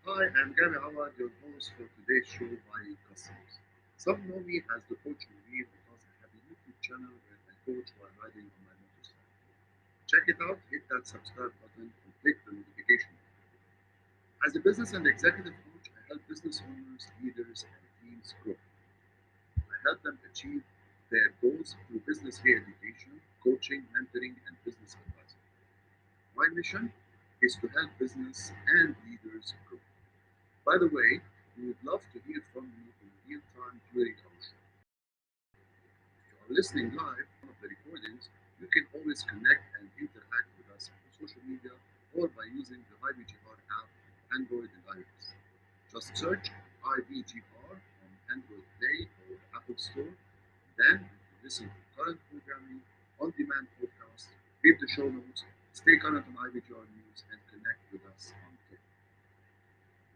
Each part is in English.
Hi, I'm Gary Awad, your host for today's show by customers. Some know me as the coach review because I have a YouTube channel where I coach while riding on my motorcycle. Check it out, hit that subscribe button, and click the notification bell. As a business and executive coach, I help business owners, leaders, and teams grow. I help them achieve their goals through business re-education, coaching, mentoring, and business advising. My mission is to help business and leaders grow. By the way, we would love to hear from you in real time during our show. If you are listening live on one of the recordings, you can always connect and interact with us on social media or by using the IBGR app on Android and iOS. Just search IBGR on Android Play or Apple Store. Then you can listen to current programming, on-demand podcasts, read the show notes, stay current on IBGR news, and connect with us on Twitter.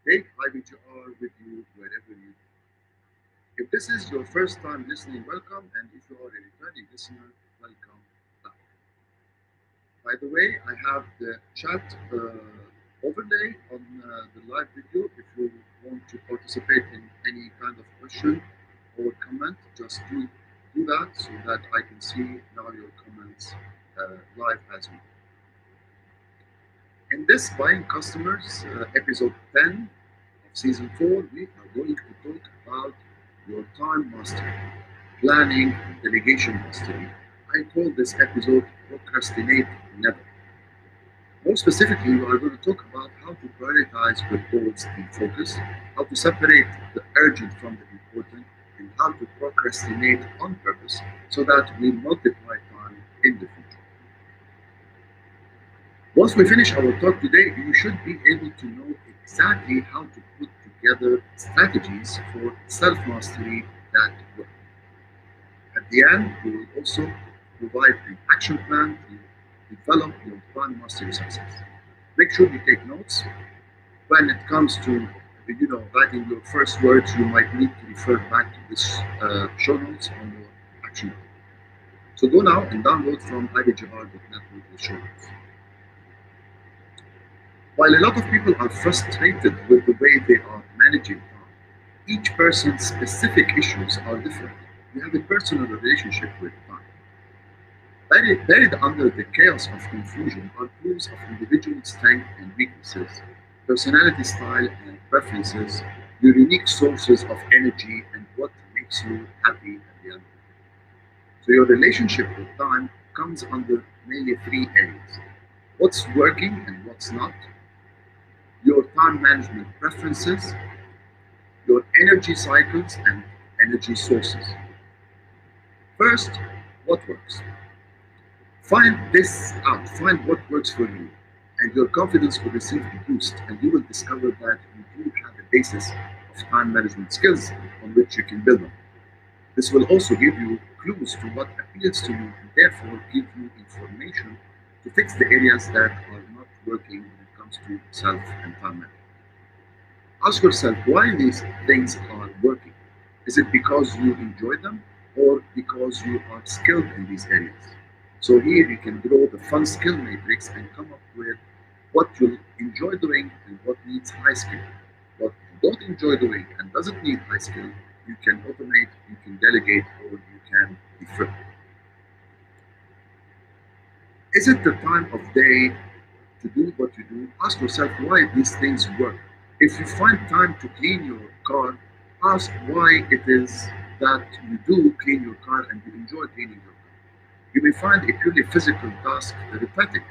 Take IBGR with you wherever you go. If this is your first time listening, welcome, and if you are a returning listener, welcome back. By the way, I have the chat overlay on the live video. If you want to participate in any kind of question or comment, just do that so that I can see now your comments live as well. In this Buying Customers episode 10 of season 4, we are going to talk about your time mastery, planning, and delegation mastery. I call this episode Procrastinate Never. More specifically, we are going to talk about how to prioritize your goals and focus, how to separate the urgent from the important, and how to procrastinate on purpose so that we multiply time in the future. Once we finish our talk today, you should be able to know exactly how to put together strategies for self mastery that work. At the end, we will also provide an action plan to develop your time mastery success. Make sure you take notes. When it comes to writing your first words, you might need to refer back to this show notes on your action plan. So go now and download from ibgr.net with the show notes. While a lot of people are frustrated with the way they are managing time, each person's specific issues are different. You have a personal relationship with time. Buried under the chaos of confusion are clues of individual strengths and weaknesses, personality style and preferences, your unique sources of energy, and what makes you happy at the end. So, your relationship with time comes under mainly three areas: what's working and what's not, your time management preferences, your energy cycles, and energy sources. First, what works? Find this out, find what works for you, and your confidence will receive a boost, and you will discover that you do have a basis of time management skills on which you can build on. This will also give you clues to what appeals to you, and therefore give you information to fix the areas that are not working when it comes to self and time management. Ask yourself why these things are working. Is it because you enjoy them or because you are skilled in these areas? So here you can draw the fun skill matrix and come up with what you enjoy doing and what needs high skill. What you don't enjoy doing and doesn't need high skill, you can automate, you can delegate, or you can defer. Is it the time of day to do what you do? Ask yourself why these things work. If you find time to clean your car, ask why it is that you do clean your car and you enjoy cleaning your car. You may find a purely physical task repetitive.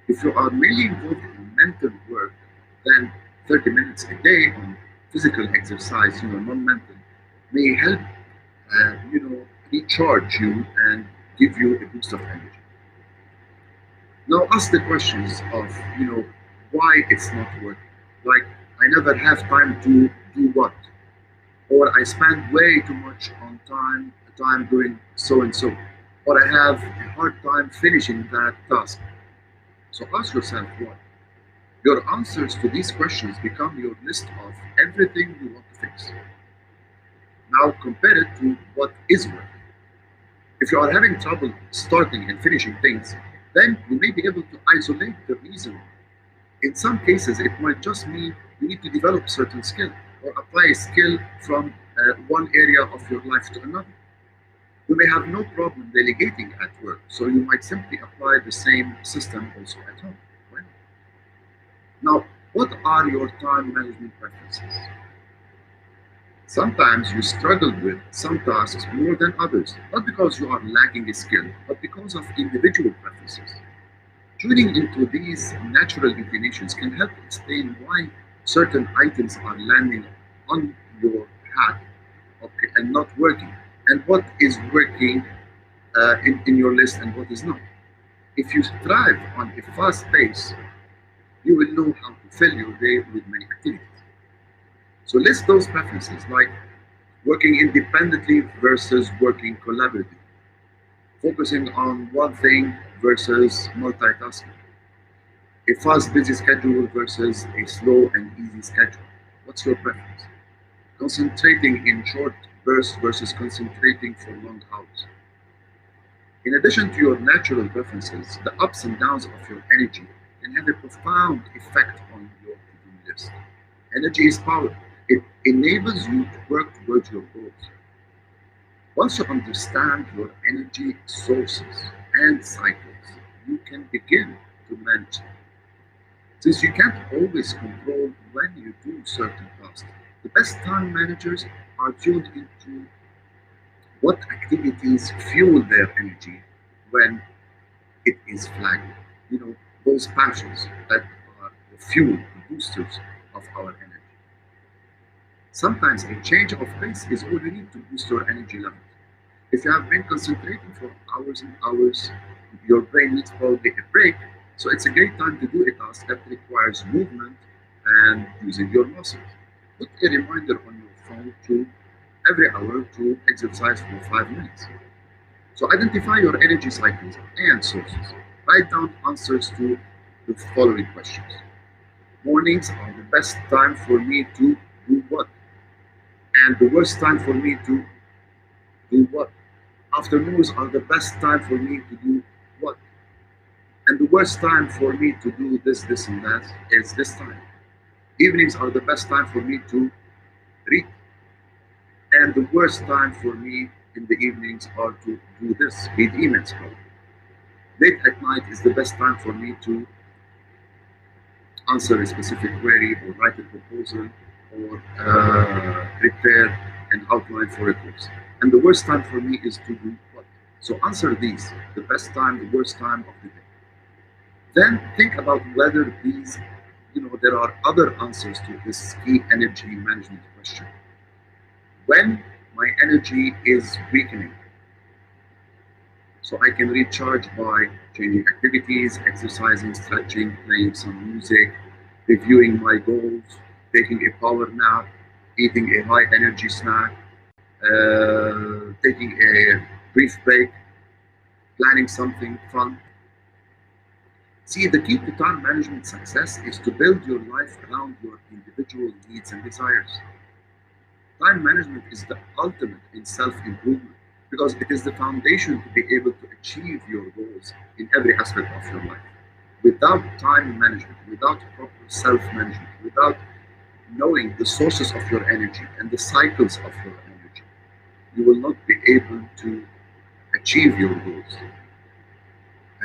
If you are mainly involved in mental work, then 30 minutes a day on physical exercise, non-mental, may help, recharge you and give you a boost of energy. Now ask the questions of, why it's not working. Like, I never have time to do what? Or I spend way too much on time doing so and so. Or I have a hard time finishing that task. So ask yourself why. Your answers to these questions become your list of everything you want to fix. Now compare it to what is working. If you are having trouble starting and finishing things, then you may be able to isolate the reason. In some cases, it might just mean you need to develop certain skill or apply a skill from one area of your life to another. You may have no problem delegating at work, so you might simply apply the same system also at home. Right? Now, what are your time management preferences? Sometimes you struggle with some tasks more than others, not because you are lacking a skill, but because of individual preferences. Tuning into these natural inclinations can help explain why certain items are landing on your hat, okay, and not working, and what is working in your list and what is not. If you thrive on a fast pace, you will know how to fill your day with many activities. So list those preferences like working independently versus working collaboratively, focusing on one thing versus multitasking, a fast busy schedule versus a slow and easy schedule. What's your preference? Concentrating in short bursts versus concentrating for long hours. In addition to your natural preferences, the ups and downs of your energy can have a profound effect on your to-do list. Energy is power. It enables you to work towards your goals. Once you understand your energy sources and cycles, you can begin to manage them. Since you can't always control when you do certain tasks, the best time managers are tuned into what activities fuel their energy when it is flagging. You know, those passions that are the fuel, the boosters of our energy. Sometimes a change of pace is all you need to boost your energy levels. If you have been concentrating for hours and hours, your brain needs probably a break. So it's a great time to do a task that requires movement and using your muscles. Put a reminder on your phone to every hour to exercise for 5 minutes. So identify your energy cycles and sources. Write down answers to the following questions. Mornings are the best time for me to do what? And the worst time for me to do what? Afternoons are the best time for me to do what? And the worst time for me to do this, and that is this time. Evenings are the best time for me to read. And the worst time for me in the evenings are to do this, read emails probably. Late at night is the best time for me to answer a specific query or write a proposal or prepare an outline for a course. And the worst time for me is to do what? So answer these, the best time, the worst time of the day. Then think about whether there are other answers to this key energy management question. When my energy is weakening, so I can recharge by changing activities, exercising, stretching, playing some music, reviewing my goals, taking a power nap, eating a high energy snack, taking a brief break, planning something fun. See, the key to time management success is to build your life around your individual needs and desires. Time management is the ultimate in self improvement because it is the foundation to be able to achieve your goals in every aspect of your life. Without time management, without proper self management, without knowing the sources of your energy and the cycles of your energy, you will not be able to achieve your goals.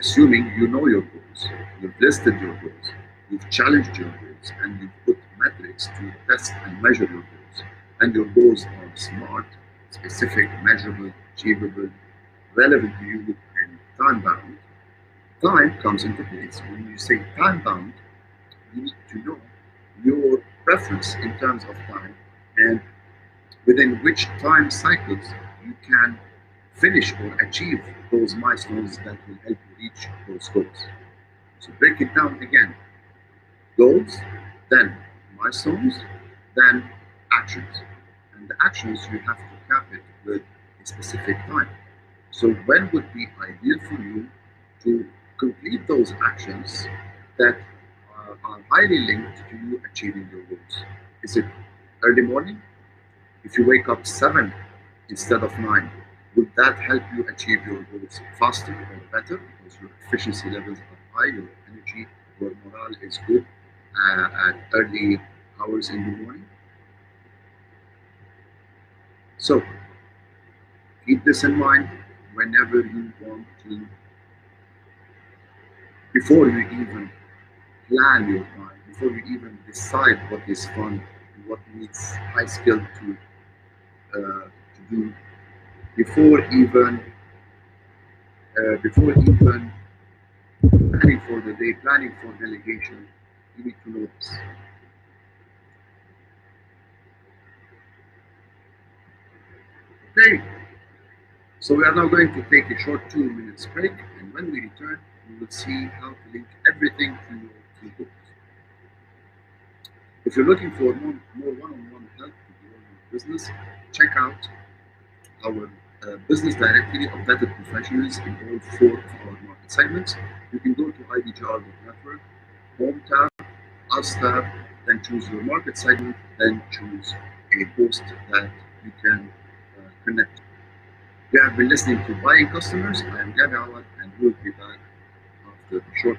Assuming you know your goals, you've listed your goals, you've challenged your goals, and you've put metrics to test and measure your goals. And your goals are smart, specific, measurable, achievable, relevant to you, and time bound. Time comes into place. When you say time bound, you need to know your preference in terms of time and within which time cycles you can finish or achieve those milestones that will help you reach those goals. So break it down again. Goals, then milestones, then actions. And the actions you have to cap it with a specific time. So when would be ideal for you to complete those actions that are highly linked to you achieving your goals? Is it early morning? If you wake up 7 instead of 9, would that help you achieve your goals faster or better because your efficiency levels are high, your energy, your morale is good? at early hours in the morning. So keep this in mind whenever you want to, before you even plan your time, before you even decide what is fun and what needs high skill to do, before even before even planning for the day, planning for delegation, you need to know this. Okay, so we are now going to take a short 2 minutes break, and when we return, we will see how to link everything to your goals. If you're looking for more one-on-one help to grow your business, check out our business directory of vetted professionals in all four of our market segments. You can go to idgr.network, home tab, us tab, then choose your market segment, then choose a host that you can connect. You have been listening to Buying Customers. I am Gabby Awad, and we'll be back after a short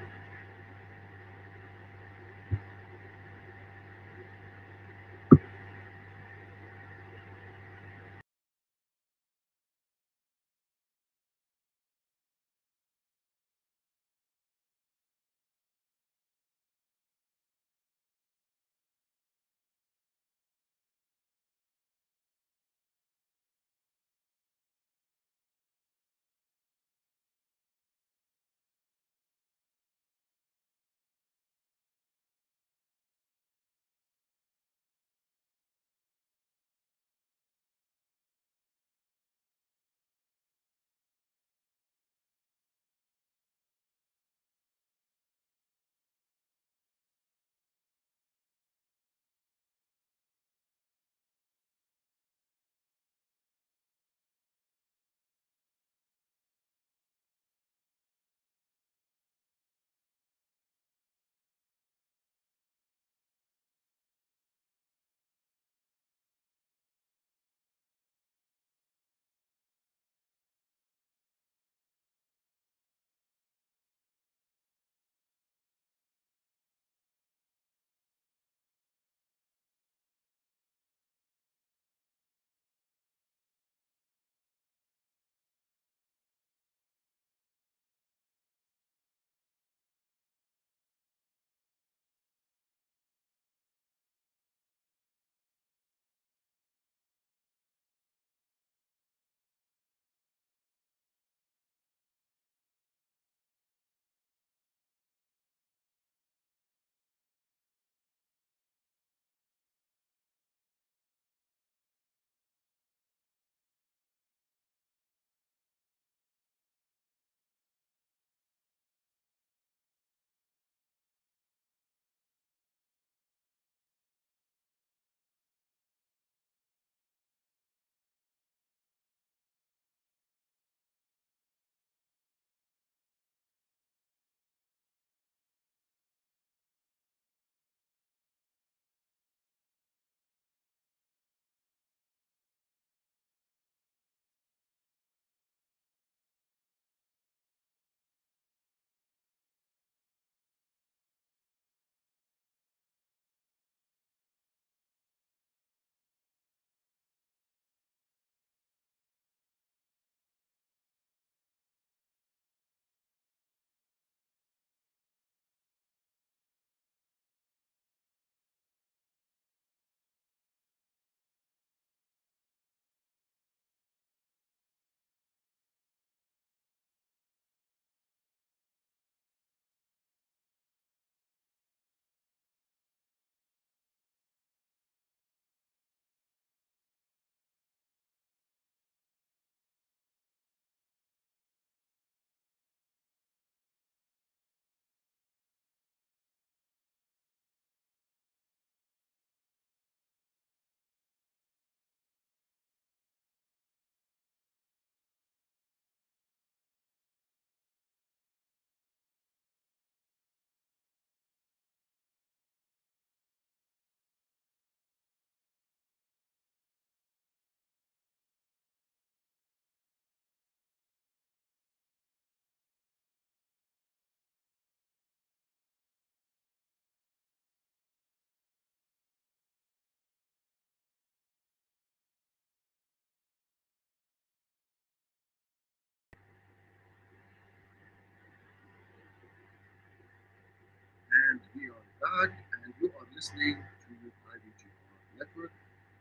back, and you are listening to IBGR Network.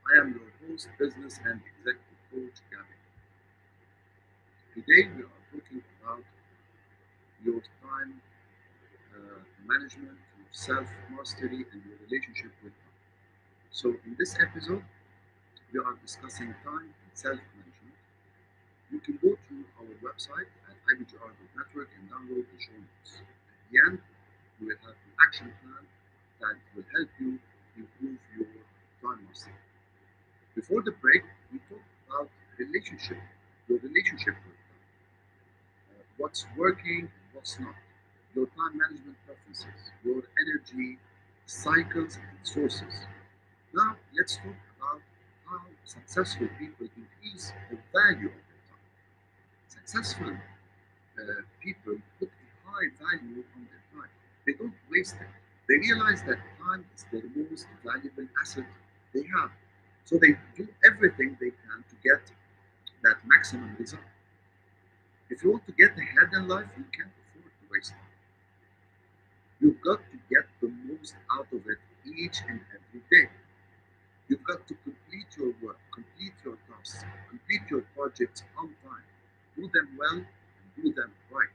I am your host, business and executive coach, Gabby. Today, we are talking about your time management, your self mastery, and your relationship with time. So, in this episode, we are discussing time and self management. You can go to our website at ibgr.network and download the show notes. At the end, you will have an action plan that will help you improve your time mastery. Before the break, we talked about relationship, your relationship with time, what's working and what's not, your time management preferences, your energy cycles and sources. Now, let's talk about how successful people increase the value of their time. Successful people put a high value on their time. They don't waste it. They realize that time is their most valuable asset they have. So they do everything they can to get that maximum result. If you want to get ahead in life, you can't afford to waste time. You've got to get the most out of it each and every day. You've got to complete your work, complete your tasks, complete your projects on time. Do them well and do them right.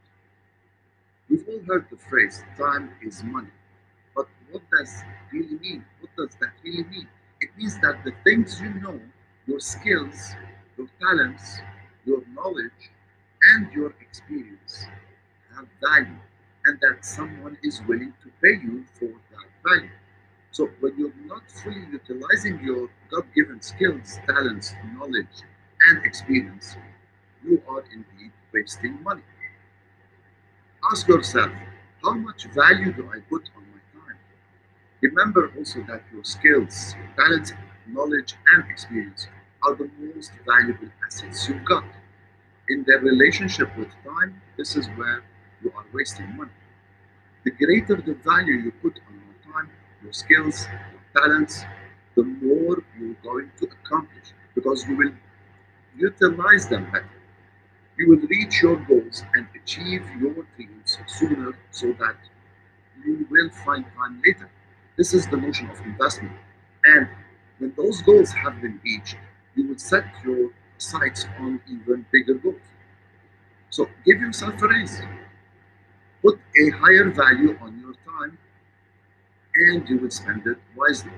We've all heard the phrase time is money. But what does it really mean? What does that really mean? It means that the things you know, your skills, your talents, your knowledge, and your experience have value, and that someone is willing to pay you for that value. So when you're not fully utilizing your God given skills, talents, knowledge, and experience, you are indeed wasting money. Ask yourself, how much value do I put on my time? Remember also that your skills, talents, knowledge, and experience are the most valuable assets you've got. In their relationship with time, this is where you are wasting money. The greater the value you put on your time, your skills, your talents, the more you're going to accomplish because you will utilize them better. You will reach your goals and achieve your dreams sooner so that you will find time later. This is the notion of investment. And when those goals have been reached, you will set your sights on even bigger goals. So give yourself a raise. Put a higher value on your time and you will spend it wisely.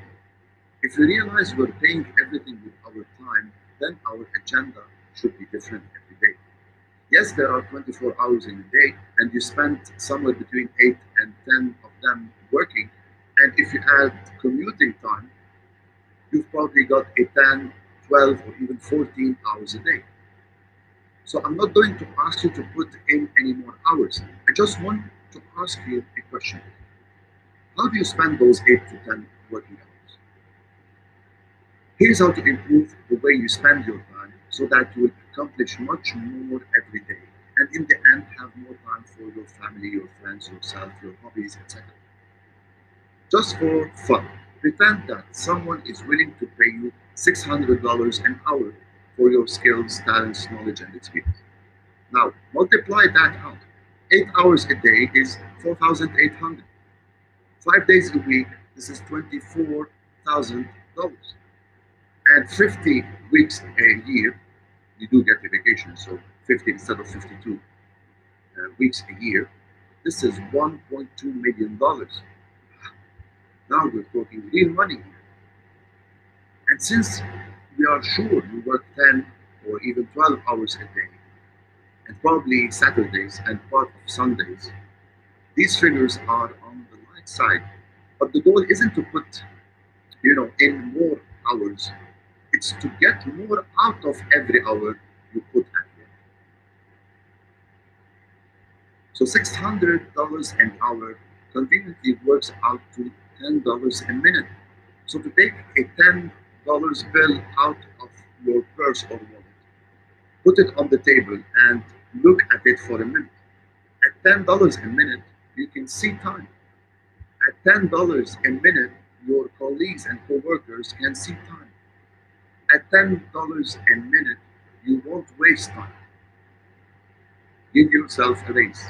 If you realize we're paying everything with our time, then our agenda should be different every day. Yes, there are 24 hours in a day, and you spend somewhere between 8 and 10 of them working. And if you add commuting time, you've probably got a 10, 12, or even 14 hours a day. So I'm not going to ask you to put in any more hours. I just want to ask you a question. How do you spend those 8 to 10 working hours? Here's how to improve the way you spend your time so that you will accomplish much more every day and in the end have more time for your family, your friends, yourself, your hobbies, etc. Just for fun, pretend that someone is willing to pay you $600 an hour for your skills, talents, knowledge, and experience. Now, multiply that out. 8 hours a day is 4,800. 5 days a week, this is $24,000. And 50 weeks a year, you do get a vacation, so 50 instead of 52 weeks a year. This is $1.2 million. Now we're talking real money here. And since we are sure you work 10 or even 12 hours a day, and probably Saturdays and part of Sundays, these figures are on the light side. But the goal isn't to put, in more hours. It's to get more out of every hour you put at work. So $600 an hour conveniently works out to $10 a minute. So to take a $10 bill out of your purse or wallet, put it on the table and look at it for a minute. At $10 a minute, you can see time. At $10 a minute, your colleagues and coworkers can see time. At $10 a minute, you won't waste time. Give yourself a raise.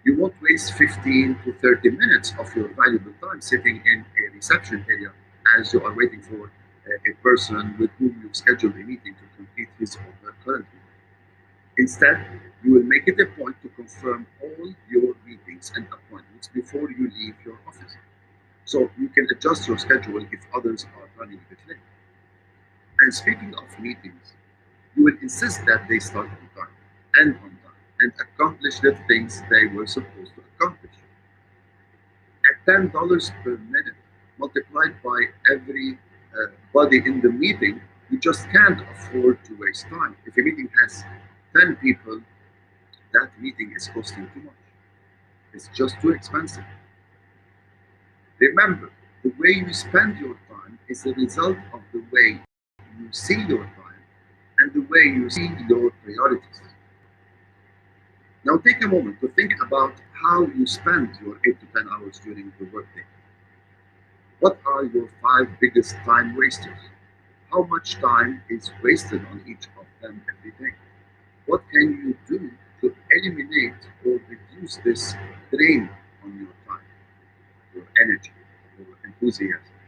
You won't waste 15 to 30 minutes of your valuable time sitting in a reception area as you are waiting for a person with whom you've scheduled a meeting to complete his or her current meeting. Instead, you will make it a point to confirm all your meetings and appointments before you leave your office. So you can adjust your schedule if others are running a bit late. And speaking of meetings, you will insist that they start on time, end on time, and accomplish the things they were supposed to accomplish. At $10 per minute multiplied by every body in the meeting, you just can't afford to waste time. If a meeting has 10 people, that meeting is costing too much. It's just too expensive. Remember, the way you spend your time is a result of the way you see your time and the way you see your priorities. Now take a moment to think about how you spend your 8 to 10 hours during the workday. What are your five biggest time wasters? How much time is wasted on each of them every day? What can you do to eliminate or reduce this drain on your time, your energy, your enthusiasm?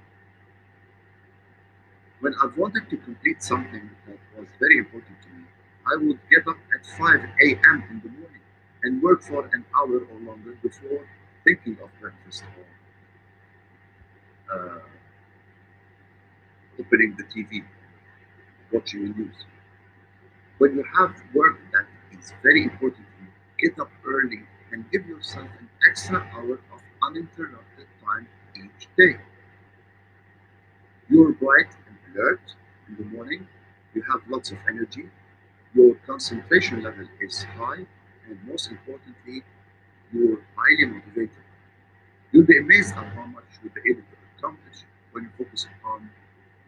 When I've wanted to complete something that was very important to me, I would get up at 5 a.m. in the morning and work for an hour or longer before thinking of breakfast or opening the TV, watching the news. When you have work that is very important to you, get up early and give yourself an extra hour of uninterrupted time each day. You're bright and alert in the morning, you have lots of energy, your concentration level is high, and most importantly, you're highly motivated. You'll be amazed at how much you'll be able to accomplish when you focus on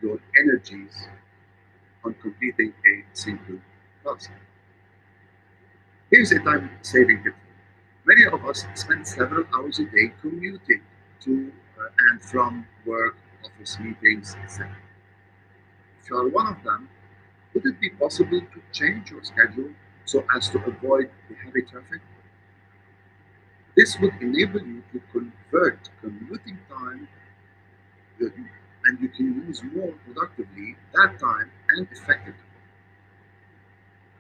your energies on completing a single task. Here's a time saving tip. Many of us spend several hours a day commuting to and from work, office meetings, etc. If you are one of them, would it be possible to change your schedule so as to avoid the heavy traffic? This would enable you to convert commuting time uh, and you can use more productively that time and effectively.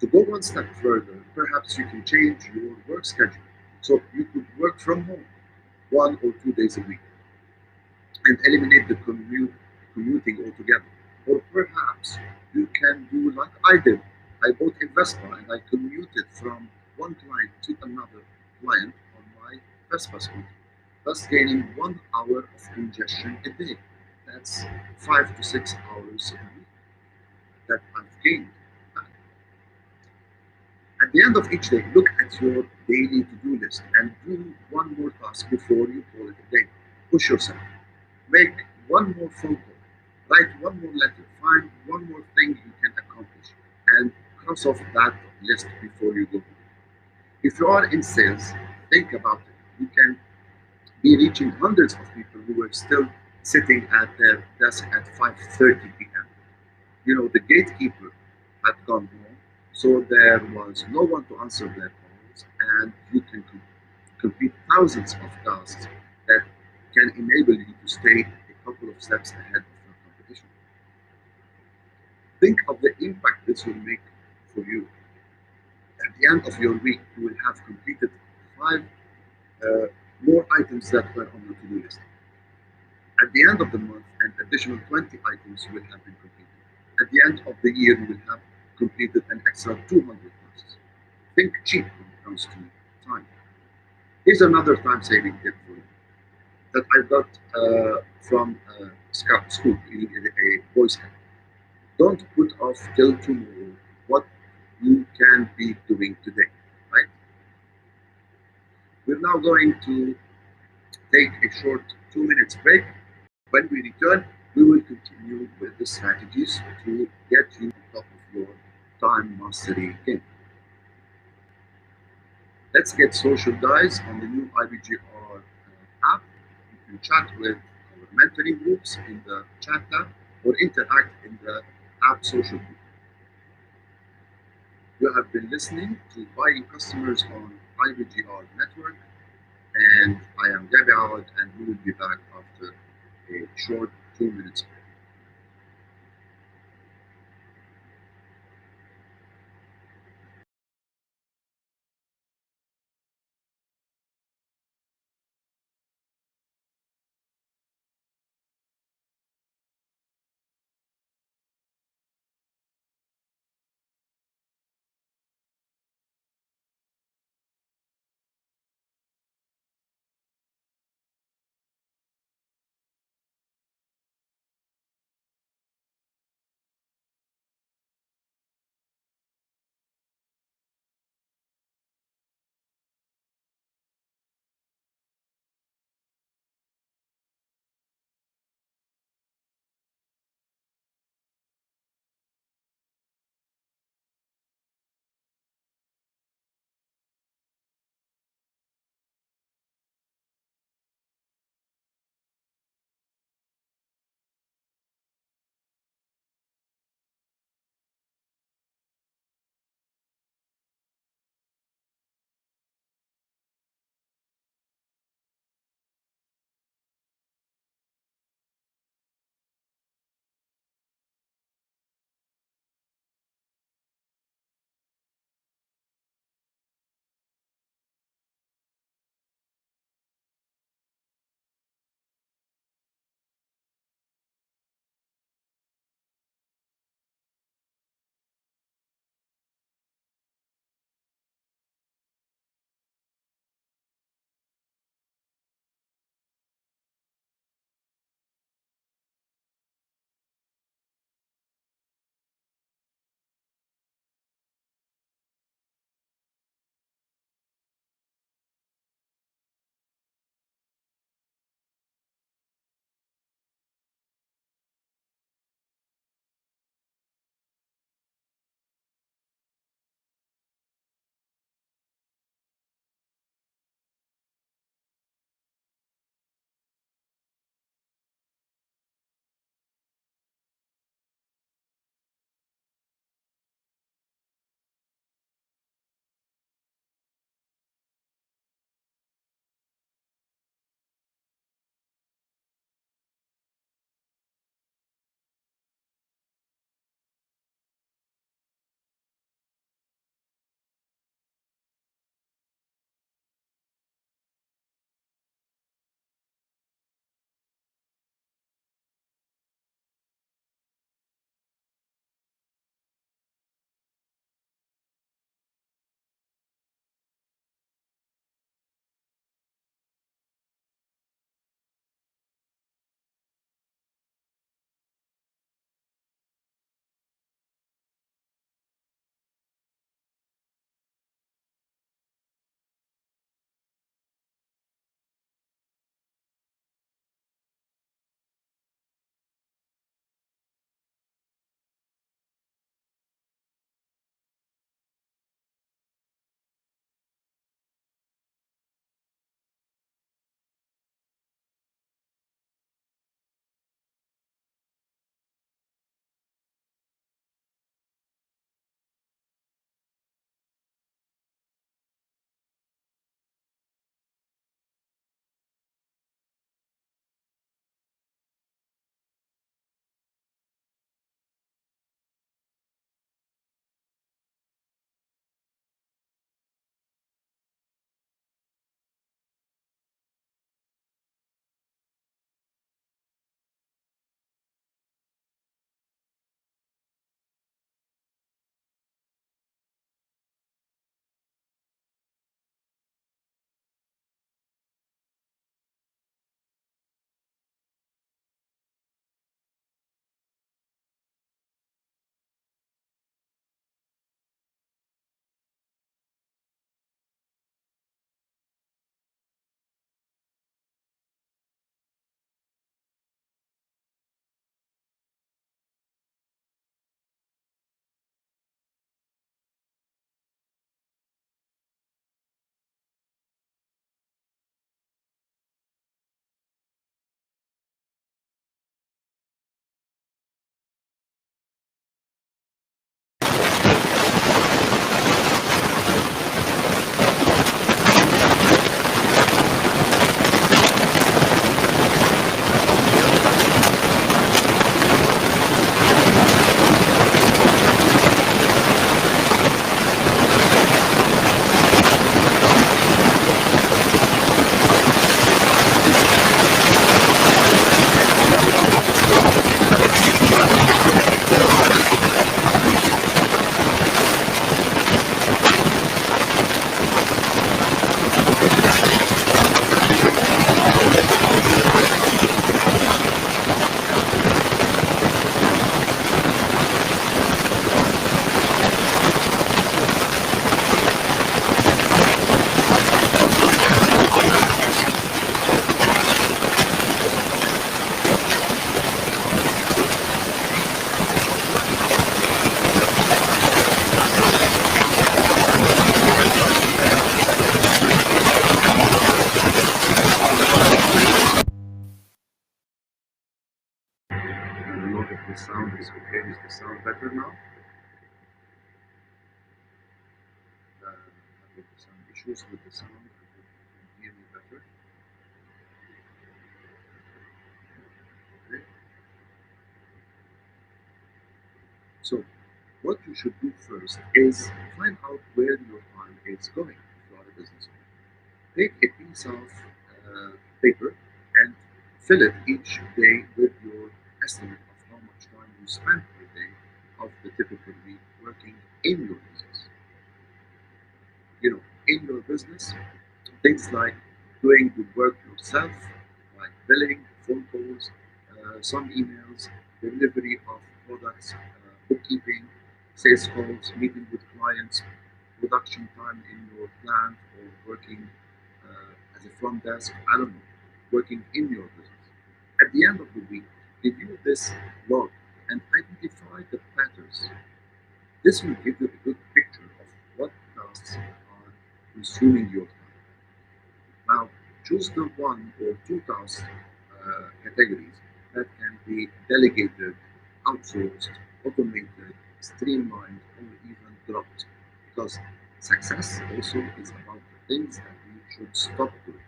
To go one step further, perhaps you can change your work schedule so you could work from home 1 or 2 days a week and eliminate the commuting altogether. Or perhaps you can do like I did. I bought a Vespa and I commuted from one client to another client on my Vespa scooter, thus gaining 1 hour of congestion a day. That's 5 to 6 hours a week that I've gained back. At the end of each day, look at your daily to-do list and do one more task before you call it a day. Push yourself. Make one more phone call. Write one more letter. Find one more thing you can accomplish and cross off that list before you go. If you are in sales, think about it. You can be reaching hundreds of people who are still sitting at their desk at 5:30 p.m. You know, the gatekeeper had gone home, so there was no one to answer their calls, and you can complete thousands of tasks that can enable you to stay a couple of steps ahead of your competition. Think of the impact this will make for you. At the end of your week, you will have completed five uh, more items that were on your to-do list. At the end of the month, an additional 20 items will have been completed. At the end of the year, you will have completed an extra 200 tasks. Think cheap when it comes to time. Here's another time-saving tip for you that I got from Scout School, being a Boy Scout. Don't put off till tomorrow what you can be doing today, right? We're now going to take a short 2 minutes break. When we return, we will continue with the strategies to get you on top of your time mastery game. Let's get social, guys, on the new IBGR app. You can chat with our mentoring groups in the chat tab or interact in the app social group. You have been listening to Buying Customers on IBGR Network. And I am Gabby Awad, and we will be back after a short 2 minutes break. don't know if the sound is okay. Is the sound better now? Having some issues with the sound. I hope you can hear me better. Okay. So, what you should do first is find out where your time is going if you are a business owner. Take a piece of paper and fill it each day with your estimate of how much time you spend per day of the typical week working in your business. In your business, things like doing the work yourself, like billing, phone calls, some emails, delivery of products, bookkeeping, sales calls, meeting with clients, production time in your plant or working as a front desk, I don't know, working in your business. At the end of the week, review this log and identify the patterns. This will give you a good picture of what tasks are consuming your time. Now, choose the one or two task categories that can be delegated, outsourced, automated, streamlined, or even dropped. Because success also is about the things that you should stop doing.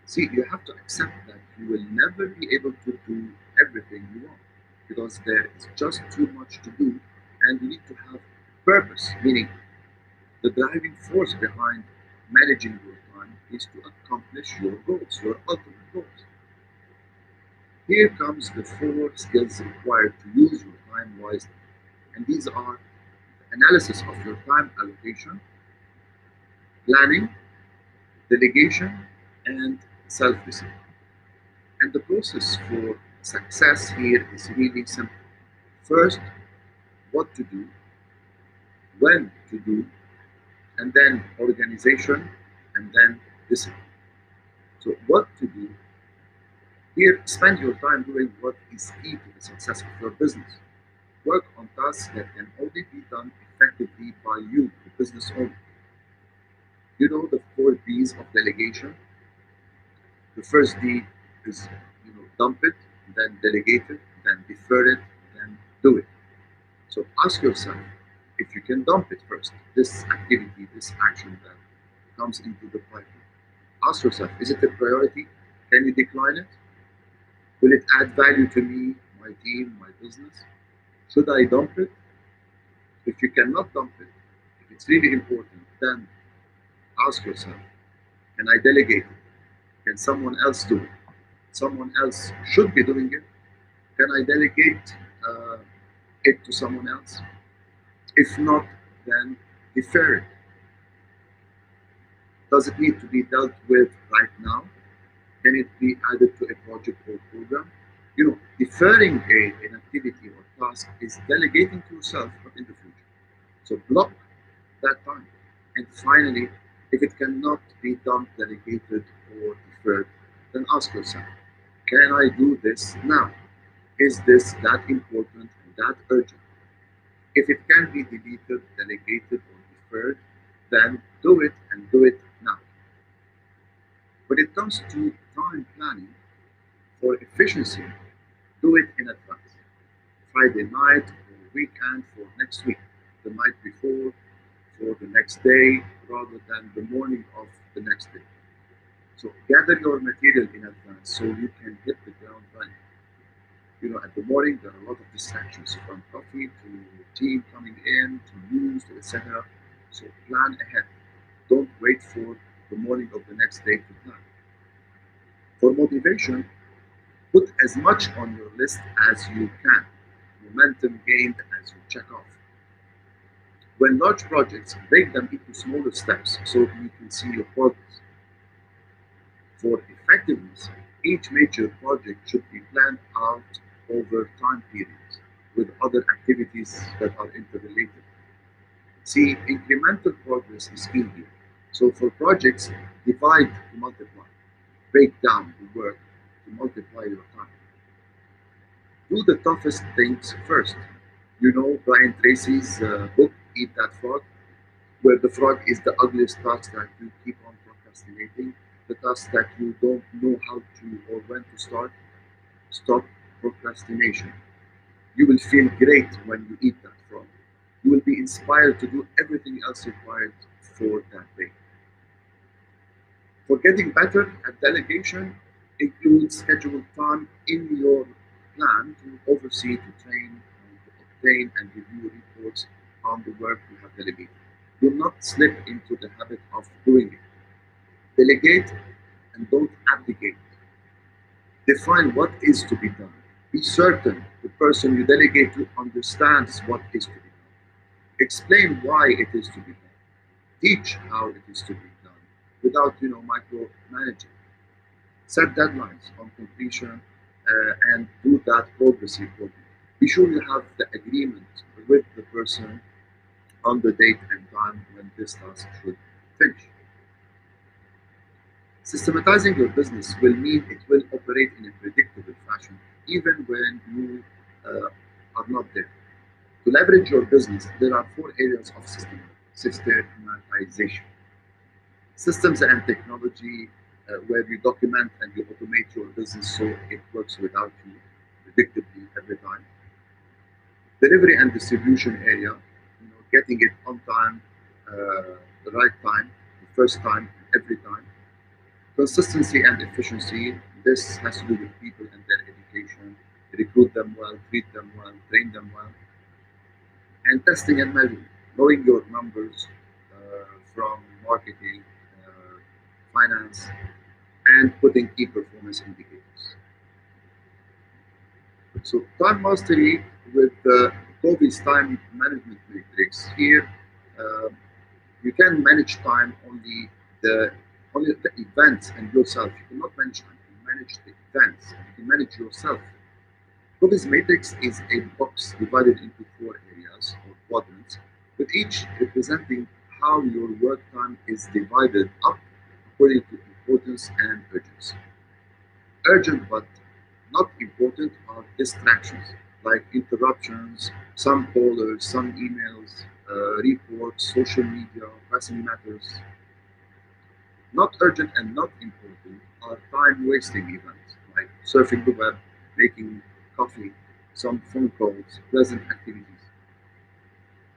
See, you have to accept that you will never be able to do everything you want because there is just too much to do and you need to have purpose, meaning the driving force behind managing your time is to accomplish your goals, your ultimate goals. Here comes the four skills required to use your time wisely, and these are analysis of your time allocation, planning, delegation, and self-discipline. And the process for success here is really simple. First, what to do, when to do, and then organization, and then discipline. So, what to do here, spend your time doing what is key to the success of your business. Work on tasks that can only be done effectively by you, the business owner. You know the four D's of delegation. The first D is dump it, then delegate it, then defer it, then do it. So ask yourself if you can dump it first, this activity, this action that comes into the pipeline. Ask yourself, is it a priority? Can you decline it? Will it add value to me, my team, my business? Should I dump it? If you cannot dump it, if it's really important, then ask yourself, can I delegate it? Can someone else do it? Someone else should be doing it. Can I delegate uh, it to someone else? If not, then defer it. Does it need to be dealt with right now? Can it be added to a project or program? Deferring an activity or task is delegating to yourself, but in the future. So block that time. And finally, if it cannot be done, delegated, or deferred, then ask yourself, can I do this now? Is this that important and that urgent? If it can be deleted, delegated, or deferred, then do it and do it now. When it comes to time planning for efficiency, do it in advance. Friday night or weekend for next week, the night before for the next day rather than the morning of the next day. So gather your material in advance so you can hit the ground running. At the morning there are a lot of distractions from coffee to team coming in to news to etc. So plan ahead. Don't wait for the morning of the next day to plan. For motivation, put as much on your list as you can. Momentum gained as you check off. When large projects, break them into smaller steps so you can see your progress. For effectiveness, each major project should be planned out over time periods with other activities that are interrelated. See, incremental progress is key here. So for projects, divide to multiply. Break down the work to multiply your time. Do the toughest things first. Brian Tracy's book, Eat That Frog, where the frog is the ugliest task that you keep on procrastinating, the task that you don't know how to or when to start, stop. procrastination. You will feel great when you eat that frog. You will be inspired to do everything else required for that day. For getting better at delegation, include scheduled time in your plan to oversee, to train, to obtain and review reports on the work you have delegated. Do not slip into the habit of doing it. Delegate and don't abdicate. Define what is to be done. Be certain the person you delegate to understands what is to be done. Explain why it is to be done. Teach how it is to be done without micromanaging. Set deadlines on completion and do that progress reporting. Be sure you have the agreement with the person on the date and time when this task should finish. Systematizing your business will mean it will operate in a predictable fashion even when you are not there. To leverage your business, there are four areas of systematization. Systems and technology, where you document and you automate your business so it works without you predictably every time. Delivery and distribution area, getting it on time, the right time, the first time, every time. Consistency and efficiency, this has to do with people and their education. Recruit them well, treat them well, train them well. And testing and measuring, knowing your numbers from marketing, finance, and putting key performance indicators. So time mastery with Kobe's time management matrix. Here, uh, you can manage time the only the events and yourself. You cannot manage time. You can manage the events. You can manage yourself. Kobe's matrix is a box divided into four areas or quadrants, with each representing how your work time is divided up according to importance and urgency. Urgent but not important are distractions like interruptions, some callers, some emails, reports, social media, pressing matters. Not urgent and not important are time wasting events like surfing the web, making coffee, some phone calls, pleasant activities.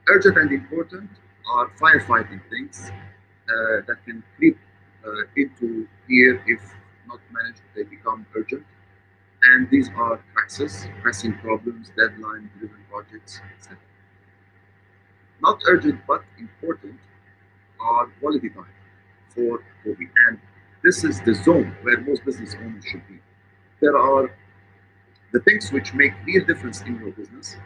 Urgent and important are firefighting things that can creep into here if not managed, they become urgent. And these are crisis, pressing problems, deadline driven projects, etc. Not urgent but important are quality time for Kobe. And this is the zone where most business owners should be. There are the things which make real difference in your business,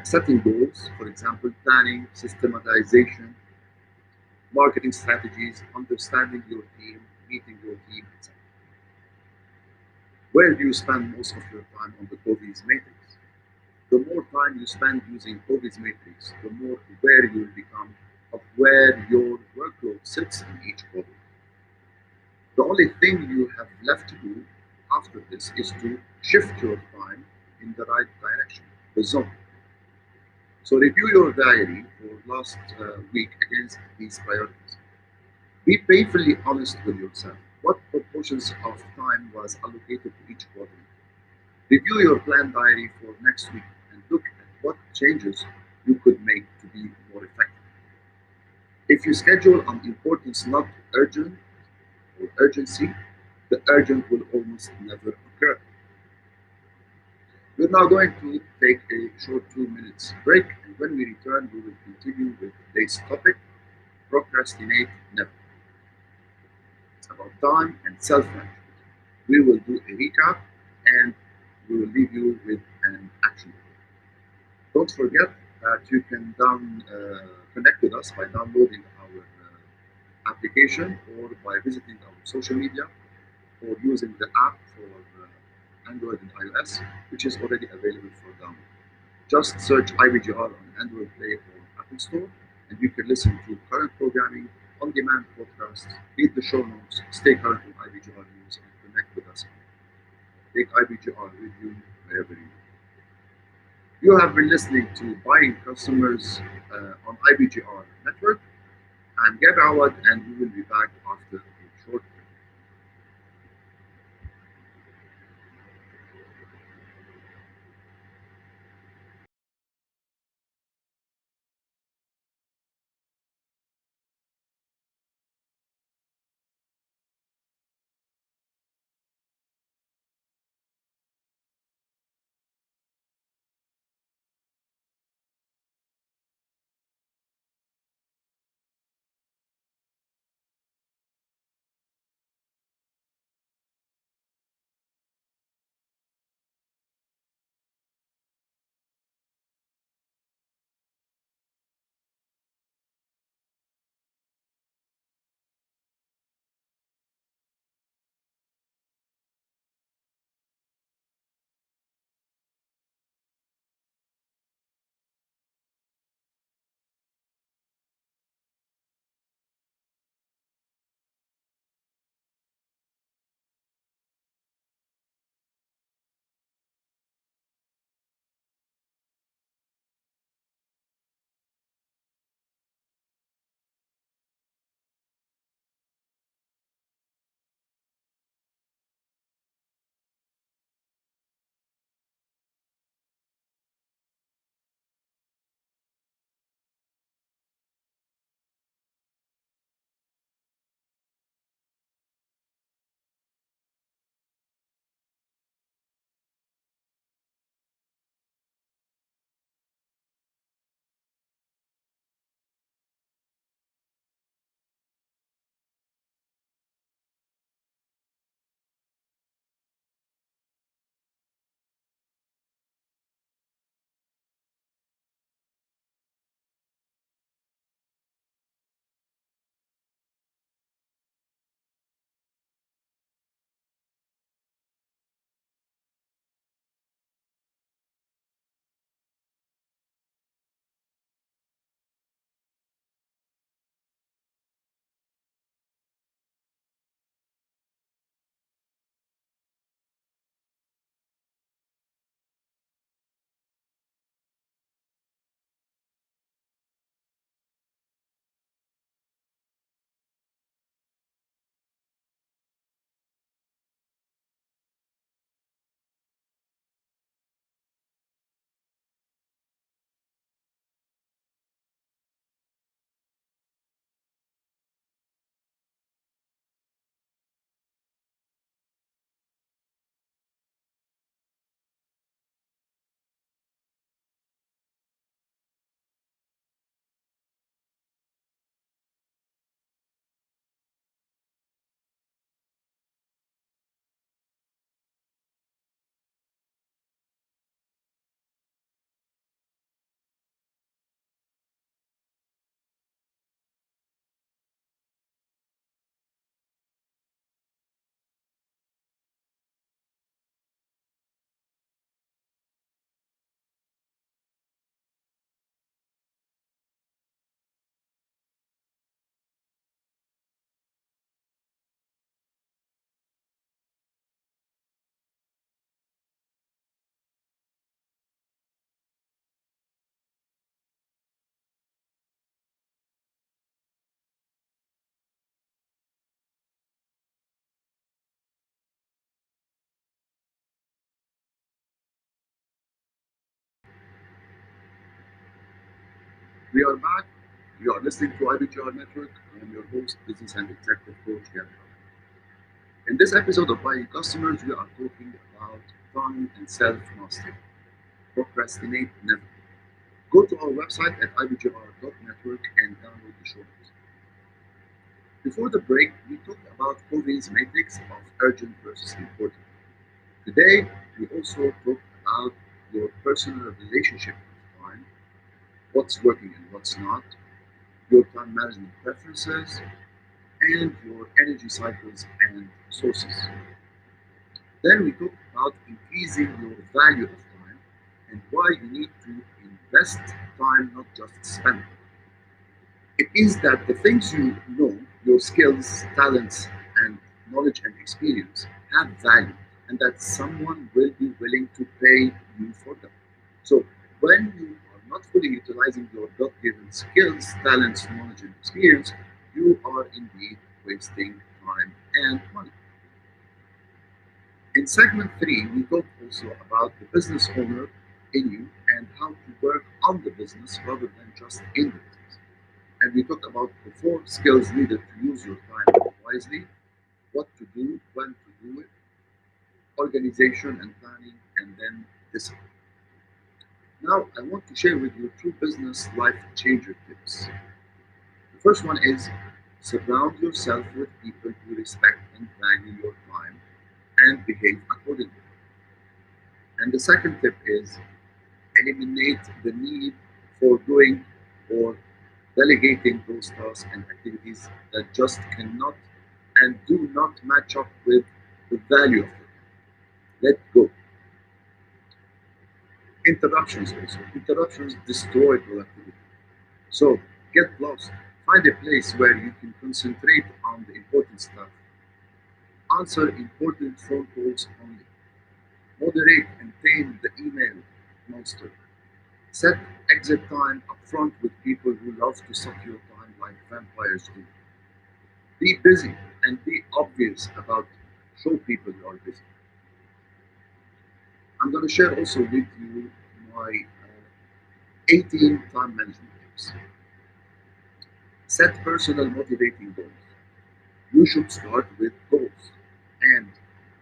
setting goals, for example, planning, systematization, marketing strategies, understanding your team, meeting your team, etc. Where do you spend most of your time on the Kobe's matrix? The more time you spend using Kobe's matrix, the more aware you will become of where your workload sits in each quadrant. The only thing you have left to do after this is to shift your time in the right direction, the zone. So review your diary for last week against these priorities. Be painfully honest with yourself. What proportions of time was allocated to each quadrant? Review your planned diary for next week and look at what changes you could make to be more effective. If you schedule on importance not urgent or urgency, the urgent will almost never occur. We're now going to take a short 2 minutes break, and when we return, we will continue with today's topic: procrastinate never. It's about time and self-management. We will do a recap and we will leave you with an action. Don't forget that you can connect with us by downloading our application or by visiting our social media or using the app for Android and iOS, which is already available for download. Just search IBGR on Android Play or Apple Store, and you can listen to current programming, on-demand podcasts, read the show notes, stay current on IBGR news, and connect with us. Take IBGR with you wherever you go. You have been listening to Buying Customers on IBGR Network. I'm Gab Awad, and we will be back after a short break. We are back. You are listening to IBGR Network. I am your host, business and executive coach, Gary. In this episode of Buying Customers, we are talking about time and self mastery. Procrastinate never. Go to our website at ibgr.network and download the show notes. Before the break, we talked about Covey's matrix of urgent versus important. Today, we also talk about your personal relationship with time, what's working and what's not, your time management preferences, and your energy cycles and sources. Then we talk about increasing your value of time and why you need to invest time, not just spend it. It means that the things you know, your skills, talents, and knowledge and experience have value, and that someone will be willing to pay you for them. So when you are not fully utilizing your God-given skills, talents, knowledge, and experience, you are indeed wasting time and money. In segment 3, we talked also about the business owner in you and how to work on the business rather than just in the business. And we talked about the 4 skills needed to use your time wisely, what to do, when to do it, organization and planning, and then discipline. Now, I want to share with you 2 business life changer tips. The first one is surround yourself with people who respect and value your time and behave accordingly. And the second tip is eliminate the need for doing or delegating those tasks and activities that just cannot and do not match up with the value of it. Let go. Interruptions also. Interruptions destroy productivity. So get lost. Find a place where you can concentrate on the important stuff. Answer important phone calls only. Moderate and tame the email monster. Set exit time upfront with people who love to suck your time like vampires do. Be busy and be obvious about show people you are busy. I'm going to share also with you my 18 time management tips. Set personal motivating goals. You should start with goals and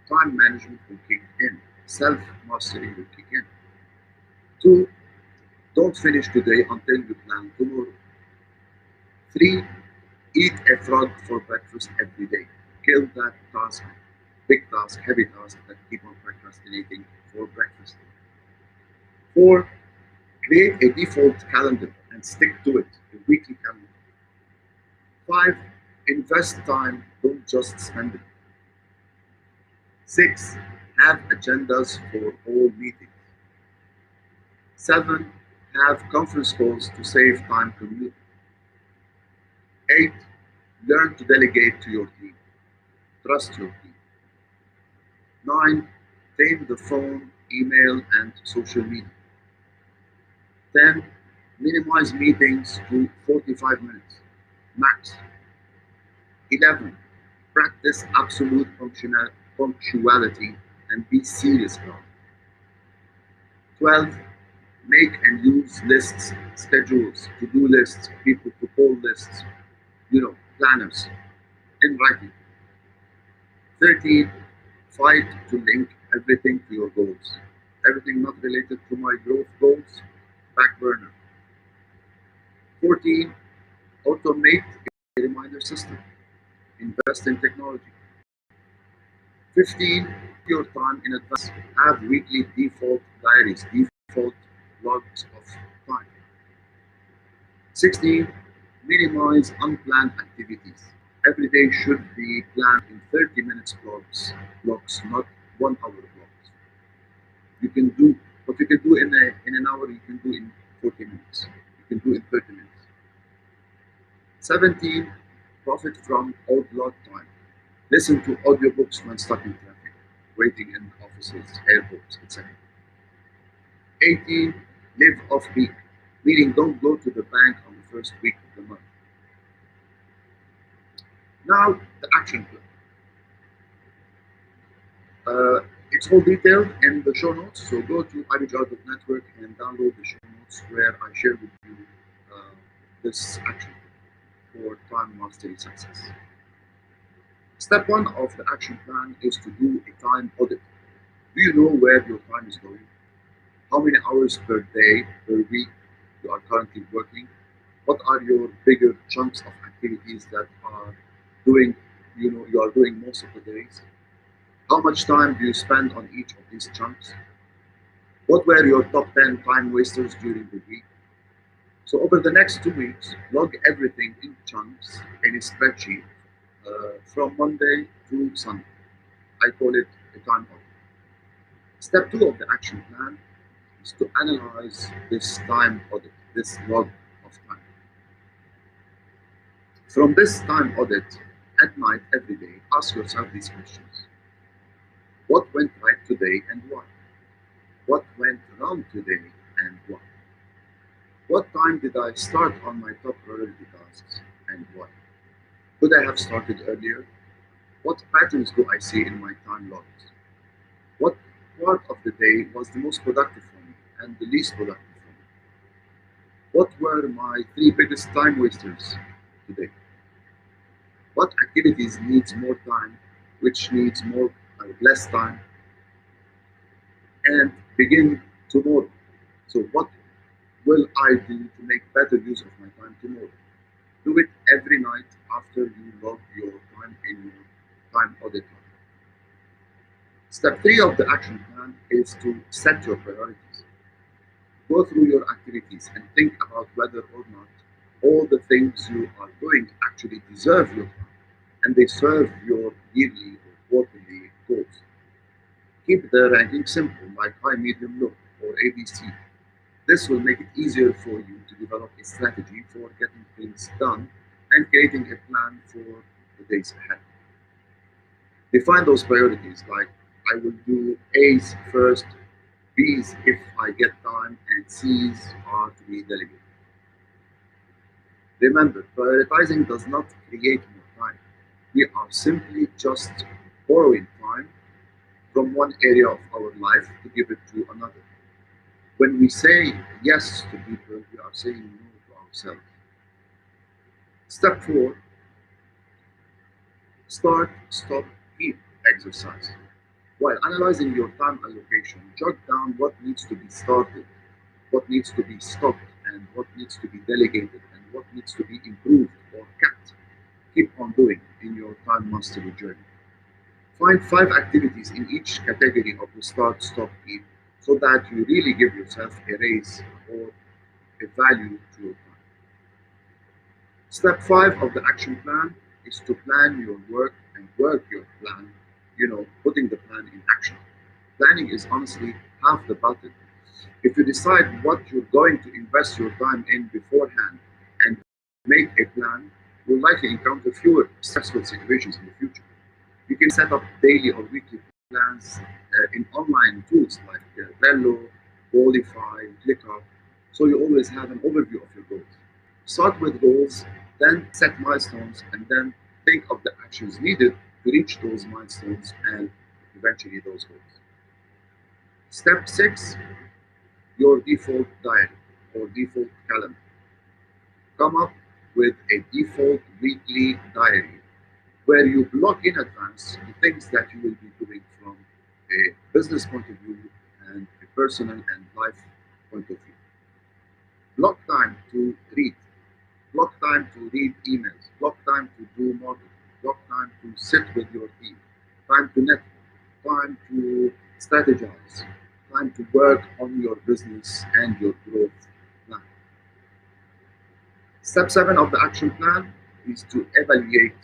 time management will kick in. Self mastery will kick in. 2. Don't finish today until you plan tomorrow. 3. Eat a frog for breakfast every day. Kill that task, big task, heavy task that keep on procrastinating for breakfast. 4. Create a default calendar and stick to it, a weekly calendar. 5. Invest time, don't just spend it. 6. Have agendas for all meetings. 7. Have conference calls to save time commuting. 8. Learn to delegate to your team. Trust your team. 9. Tame the phone, email, and social media. 10. Minimize meetings to 45 minutes max. 11. Practice absolute punctuality and be serious about it. 12. Make and use lists, schedules, to-do lists, people to call lists, planners in writing. 13. Fight to link everything to your goals. Everything not related to my growth goals, back burner. 14. Automate a reminder system. Invest in technology. 15. Your time in advance. Have weekly default diaries, default logs of time. 16. Minimize unplanned activities. Every day should be planned in 30 minutes blocks, not 1 hour blocks. You can do what you can do in an hour, you can do in 40 minutes. You can do in 30 minutes. 17. Profit from odd lot time. Listen to audiobooks when stuck in traffic, waiting in offices, airports, etc. 18. Live off peak, meaning don't go to the bank on the first week of the month. Now, the action plan. It's all detailed in the show notes, so go to ibjar.network and download the show notes where I share with you this action for time mastery success. Step one of the action plan is to do a time audit. Do you know where your time is going? How many hours per day, per week you are currently working? What are your bigger chunks of activities that are doing, you are doing most of the days? How much time do you spend on each of these chunks? What were your top 10 time wasters during the week? So over the next 2 weeks, log everything in chunks in a spreadsheet from Monday to Sunday. I call it a time audit. Step two of the action plan is to analyze this time audit, this log of time. From this time audit, at night, every day, ask yourself these questions. What went right today and why? What went wrong today and why? What time did I start on my top priority tasks and why? Could I have started earlier? What patterns do I see in my time logs? What part of the day was the most productive for me and the least productive for me? What were my three biggest time wasters today? What activities needs more time, which needs more less time, and begin tomorrow. So what will I do to make better use of my time tomorrow? Do it every night after you log your time in your time audit. Step three of the action plan is to set your priorities. Go through your activities and think about whether or not all the things you are doing actually deserve your time and they serve your yearly or quarterly goals. Keep the ranking simple, like high, medium, low, or ABC. This will make it easier for you to develop a strategy for getting things done and creating a plan for the days ahead. Define those priorities like I will do A's first, B's if I get time, and C's are to be delegated. Remember, prioritizing does not create more time. We are simply just borrowing time from one area of our life to give it to another. When we say yes to people, we are saying no to ourselves. Step four, start, stop, keep exercise. While analyzing your time allocation, jot down what needs to be started, what needs to be stopped, and what needs to be delegated, and what needs to be improved or kept. Keep on doing in your time mastery journey. Find five activities in each category of the start, stop, keep so that you really give yourself a raise or a value to your time. Step five of the action plan is to plan your work and work your plan, putting the plan in action. Planning is honestly half the battle. If you decide what you're going to invest your time in beforehand and make a plan, you'll likely encounter fewer stressful situations in the future. You can set up daily or weekly plans in online tools like Trello, Qualify, ClickUp, so you always have an overview of your goals. Start with goals, then set milestones, and then think of the actions needed to reach those milestones and eventually those goals. Step six, your default diary or default calendar. Come up with a default weekly diary where you block in advance the things that you will be doing from a business point of view and a personal and life point of view. Block time to read, block time to read emails, block time to do marketing, block time to sit with your team, time to network, time to strategize, time to work on your business and your growth plan. Step seven of the action plan is to evaluate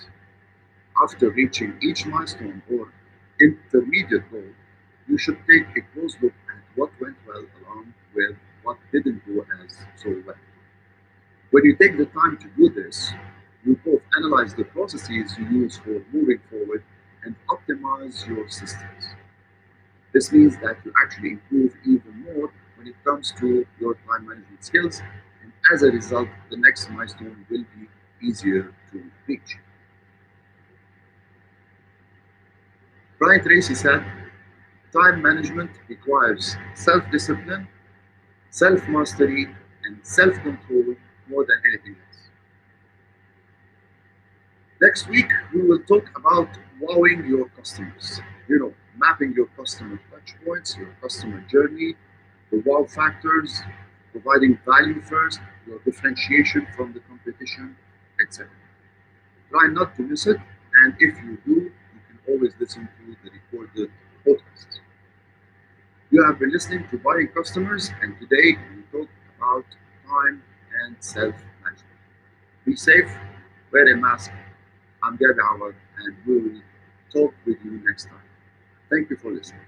after reaching each milestone or intermediate goal. You should take a close look at what went well along with what didn't go as so well. When you take the time to do this, you both analyze the processes you use for moving forward and optimize your systems. This means that you actually improve even more when it comes to your time management skills, and as a result, the next milestone will be easier to reach. Brian Tracy said, time management requires self discipline, self mastery, and self control more than anything else. Next week, we will talk about wowing your customers. Mapping your customer touch points, your customer journey, the wow factors, providing value first, your differentiation from the competition, etc. Try not to miss it, and if you do, you can always listen to the recorded podcast. You have been listening to Buying Customers, and today we talk about time and self management. Be safe, wear a mask. I'm Gabby Awad, and we will talk with you next time. Thank you for listening.